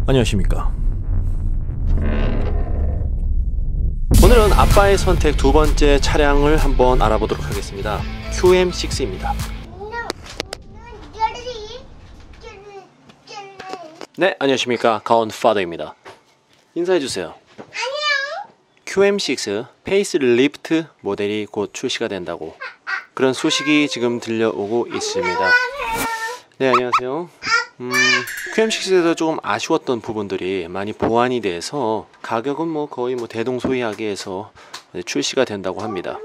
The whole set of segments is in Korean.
안녕하십니까. 오늘은 아빠의 선택 두 번째 차량을 한번 알아보도록 하겠습니다. QM6입니다. 네, 안녕하십니까. 가온파더입니다. 인사해주세요. QM6 페이스리프트 모델이 곧 출시가 된다고 그런 소식이 지금 들려오고 있습니다. 네, 안녕하세요. QM6에서 조금 아쉬웠던 부분들이 많이 보완이 돼서 가격은 거의 대동소이하게 해서 출시가 된다고 합니다.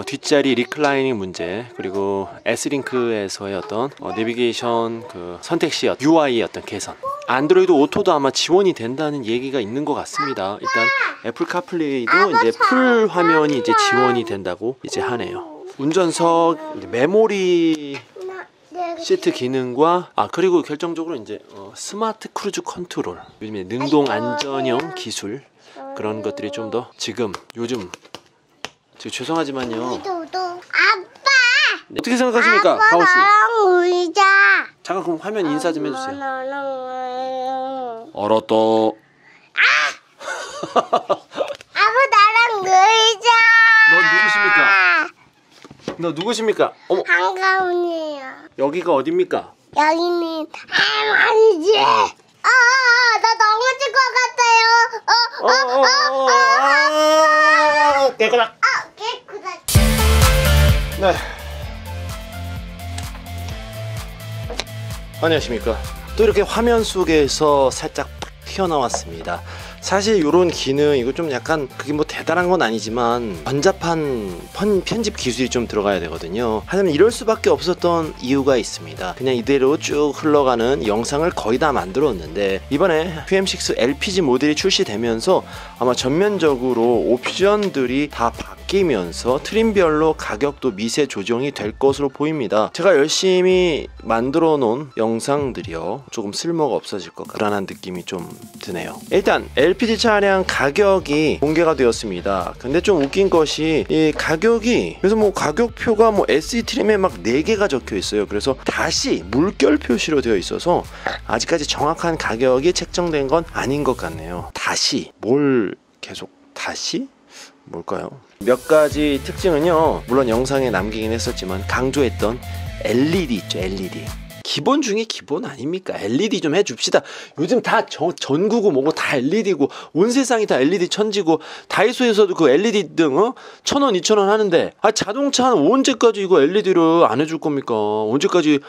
뒷자리 리클라이닝 문제, 그리고 S링크에서의 어떤 내비게이션 선택시 UI의 어떤 개선, 안드로이드 오토도 아마 지원이 된다는 얘기가 있는 것 같습니다. 일단 애플 카플레이도 이제 풀 화면이 이제 지원이 된다고 이제 하네요. 운전석 메모리 시트 기능과 그리고 결정적으로 이제 스마트 크루즈 컨트롤, 요즘에 능동 안전형 기술, 그런 것들이 좀 더 요즘 죄송하지만요. 아빠! 네, 어떻게 생각하십니까, 가오씨? 놀자. 잠깐 그럼 화면 인사 좀 해주세요. 알았다. 아빠 나랑 놀자. 너 누구십니까? 어머, 한가운이에요. 여기가 어딥니까? 여기는 할머니지. 나 넘어질 것 같아요. 깨끗하. 깨끗하다. 네. 안녕하십니까. 또 이렇게 화면 속에서 살짝 튀어나왔습니다. 사실 이런 기능, 이거 좀 약간 그게 대단한 건 아니지만 전자판 편집 기술이 좀 들어가야 되거든요. 하지만 이럴 수밖에 없었던 이유가 있습니다. 그냥 이대로 쭉 흘러가는 영상을 거의 다 만들었는데, 이번에 QM6 LPG 모델이 출시되면서 아마 전면적으로 옵션들이 다 바뀌면서 트림별로 가격도 미세 조정이 될 것으로 보입니다. 제가 열심히 만들어 놓은 영상들이요, 조금 쓸모가 없어질 것 같은 불안한 느낌이 좀 드네요. 일단 LPG 차량 가격이 공개가 되었습니다. 근데 좀 웃긴 것이 이 가격이, 그래서 가격표가 SE 트림에 4개가 적혀 있어요. 그래서 다시 물결 표시로 되어 있어서 아직까지 정확한 가격이 책정된 건 아닌 것 같네요. 다시 뭘까요? 몇 가지 특징은요, 물론 영상에 남기긴 했었지만 강조했던 LED 있죠, LED. 기본 중에 기본 아닙니까? LED 좀 해줍시다. 요즘 다 전구고 뭐고 다 LED고 온 세상이 다 LED 천지고, 다이소에서도 그 LED 등 1,000원 2,000원 하는데, 자동차는 언제까지 이거 LED를 안 해줄 겁니까? 언제까지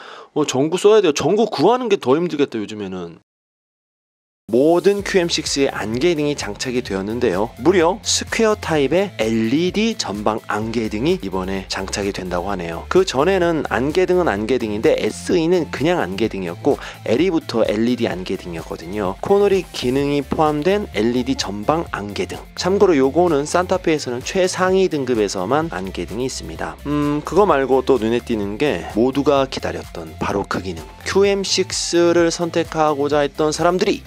전구 써야 돼요? 전구 구하는 게 더 힘들겠다 요즘에는. 모든 QM6의 안개등이 장착이 되었는데요, 무려 스퀘어 타입의 LED 전방 안개등이 이번에 장착이 된다고 하네요. 그 전에는 안개등은 안개등인데 SE는 그냥 안개등이었고 LE부터 LED 안개등이었거든요. 코너리 기능이 포함된 LED 전방 안개등. 참고로 요거는 산타페에서는 최상위 등급에서만 안개등이 있습니다. 그거 말고 또 눈에 띄는 게 모두가 기다렸던 바로 그 기능, QM6를 선택하고자 했던 사람들이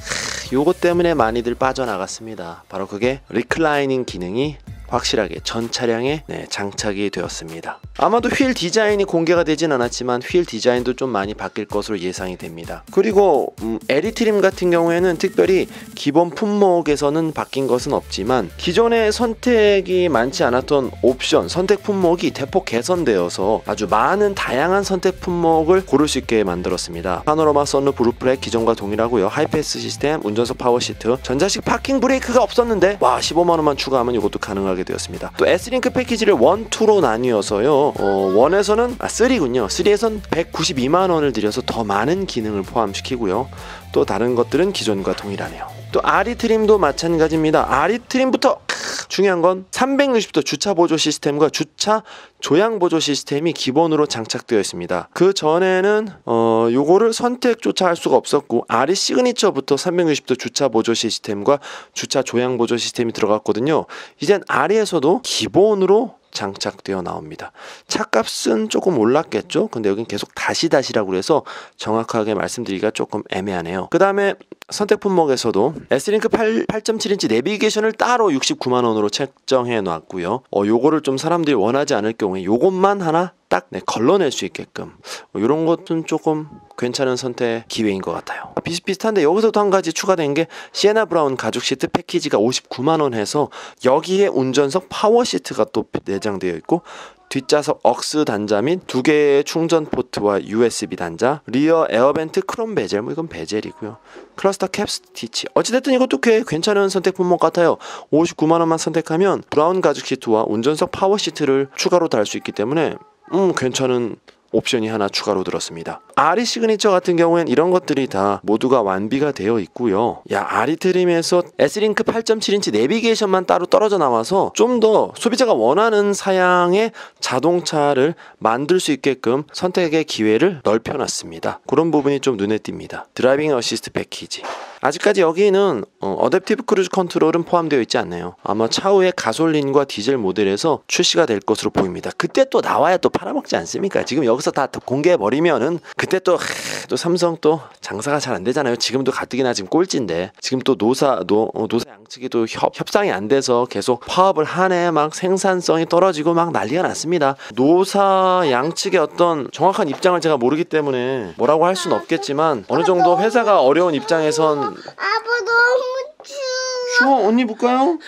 요것 때문에 많이들 빠져나갔습니다. 바로 그게 리클라이닝 기능이 확실하게 전 차량에 장착이 되었습니다. 아마도 휠 디자인이 공개가 되진 않았지만 휠 디자인도 좀 많이 바뀔 것으로 예상이 됩니다. 그리고 LED 트림 같은 경우에는 특별히 기본 품목에서는 바뀐 것은 없지만 기존에 선택이 많지 않았던 옵션, 선택 품목이 대폭 개선되어서 아주 많은 다양한 선택 품목을 고를 수 있게 만들었습니다. 파노라마 선루프 루프렉 기존과 동일하고요. 하이패스 시스템, 운전석 파워 시트, 전자식 파킹 브레이크가 없었는데 15만원만 추가하면 이것도 가능하게 되었습니다. 또 S링크 패키지를 1, 2로 나뉘어서요, 1에서는 3군요 3에선 192만원을 들여서 더 많은 기능을 포함시키고요, 또 다른 것들은 기존과 동일하네요. 또 RE 트림도 마찬가지입니다. RE 트림부터 중요한 건 360도 주차 보조 시스템과 주차 조향 보조 시스템이 기본으로 장착되어 있습니다. 그 전에는 요거를 선택조차 할 수가 없었고, RE 시그니처부터 360도 주차 보조 시스템과 주차 조향 보조 시스템이 들어갔거든요. 이젠 RE에서도 기본으로 장착되어 나옵니다. 차값은 조금 올랐겠죠. 근데 여긴 계속 다시라고 해서 정확하게 말씀드리기가 조금 애매하네요. 그 다음에 선택 품목에서도 S링크 8.7인치 내비게이션을 따로 69만원으로 책정해 놨고요. 요거를 좀 사람들이 원하지 않을 경우에 요것만 하나 딱 걸러낼 수 있게끔 이런 것은 조금 괜찮은 선택 기회인 것 같아요. 비슷비슷한데 여기서도 한 가지 추가된 게 시에나 브라운 가죽 시트 패키지가 59만원 해서 여기에 운전석 파워 시트가 또 내장되어 있고 뒷좌석 억스 단자 및 2개의 충전 포트와 USB 단자, 리어 에어벤트 크롬 베젤, 이건 베젤이고요. 클러스터 캡 스티치. 어찌됐든 이것도 꽤 괜찮은 선택 품목 같아요. 59만원만 선택하면 브라운 가죽 시트와 운전석 파워 시트를 추가로 달 수 있기 때문에 괜찮은 옵션이 하나 추가로 들었습니다. RE 시그니처 같은 경우엔 이런 것들이 다 모두가 완비가 되어 있고요. RE 트림에서 S링크 8.7인치 내비게이션만 따로 떨어져 나와서 좀 더 소비자가 원하는 사양의 자동차를 만들 수 있게끔 선택의 기회를 넓혀놨습니다. 그런 부분이 좀 눈에 띕니다. 드라이빙 어시스트 패키지. 아직까지 여기는 어댑티브 크루즈 컨트롤은 포함되어 있지 않네요. 아마 차후에 가솔린과 디젤 모델에서 출시가 될 것으로 보입니다. 그때 또 나와야 또 팔아먹지 않습니까? 지금 여기서 다 공개해버리면은 그때 또 삼성 또 장사가 잘 안 되잖아요. 지금도 가뜩이나 지금 꼴찌인데 지금 또 노사 양측이 또 협상이 안 돼서 계속 파업을 하네. 막 생산성이 떨어지고 막 난리가 났습니다. 노사 양측의 어떤 정확한 입장을 제가 모르기 때문에 뭐라고 할 수는 없겠지만 어느 정도 회사가 어려운 입장에선 아빠 너무 추워. 옷 입을까요?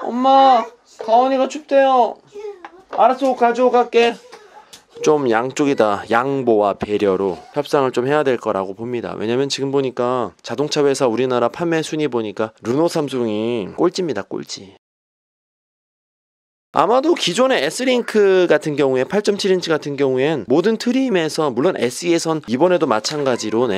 엄마 가온이가 춥대요. 알았어, 옷 가지고 갈게. 좀 양쪽이 다 양보와 배려로 협상을 좀 해야 될 거라고 봅니다. 왜냐면 지금 보니까 자동차 회사 우리나라 판매 순위 보니까 르노 삼성이 꼴찌입니다. 꼴찌. 아마도 기존의 S링크 같은 경우에 8.7인치 같은 경우엔 모든 트림에서 물론 SE에선 이번에도 마찬가지로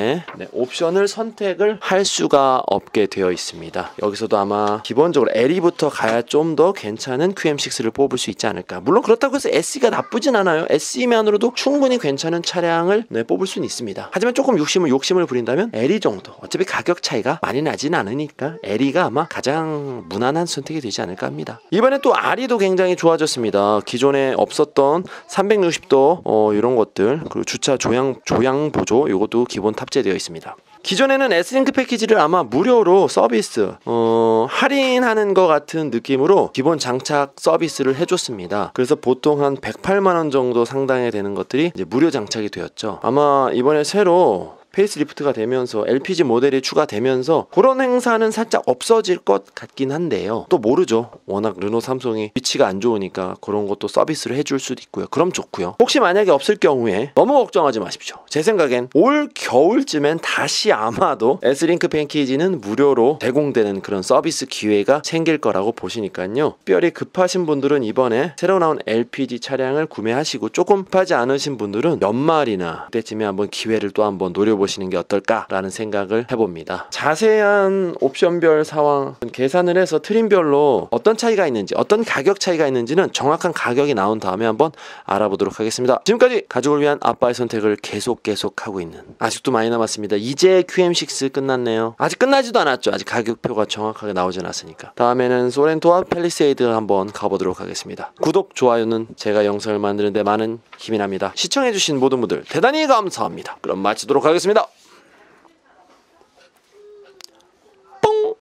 옵션을 선택을 할 수가 없게 되어 있습니다. 여기서도 아마 기본적으로 LE부터 가야 좀 더 괜찮은 QM6를 뽑을 수 있지 않을까. 물론 그렇다고 해서 SE가 나쁘진 않아요. SE만으로도 충분히 괜찮은 차량을 뽑을 수는 있습니다. 하지만 조금 욕심을 부린다면 LE 정도. 어차피 가격 차이가 많이 나진 않으니까 LE가 아마 가장 무난한 선택이 되지 않을까 합니다. 이번에 또 RE도 굉장히 좋아졌습니다. 기존에 없었던 360도 이런 것들, 그리고 주차 조향 보조 이것도 기본 탑재되어 있습니다. 기존에는 S링크 패키지를 아마 무료로 서비스 할인하는 것 같은 느낌으로 기본 장착 서비스를 해줬습니다. 그래서 보통 한 108만원 정도 상당히 되는 것들이 이제 무료 장착이 되었죠. 아마 이번에 새로 페이스리프트가 되면서 LPG 모델이 추가되면서 그런 행사는 살짝 없어질 것 같긴 한데요. 또 모르죠. 워낙 르노 삼성이 위치가 안 좋으니까 그런 것도 서비스를 해줄 수도 있고요. 그럼 좋고요. 혹시 만약에 없을 경우에 너무 걱정하지 마십시오. 제 생각엔 올 겨울쯤엔 다시 아마도 S링크 패키지는 무료로 제공되는 그런 서비스 기회가 생길 거라고 보시니까요. 특별히 급하신 분들은 이번에 새로 나온 LPG 차량을 구매하시고 조금 급하지 않으신 분들은 연말이나 그때쯤에 한번 기회를 또 한번 노려보시는 게 어떨까라는 생각을 해봅니다. 자세한 옵션별 상황 계산을 해서 트림별로 어떤 차이가 있는지, 어떤 가격 차이가 있는지는 정확한 가격이 나온 다음에 한번 알아보도록 하겠습니다. 지금까지 가족을 위한 아빠의 선택을 계속하고 있는, 아직도 많이 남았습니다. 이제 QM6 끝났네요. 아직 끝나지도 않았죠. 아직 가격표가 정확하게 나오지 않았으니까. 다음에는 소렌토와 팰리세이드 한번 가보도록 하겠습니다. 구독, 좋아요는 제가 영상을 만드는 데 많은 힘이 납니다. 시청해주신 모든 분들 대단히 감사합니다. 그럼 마치도록 하겠습니다.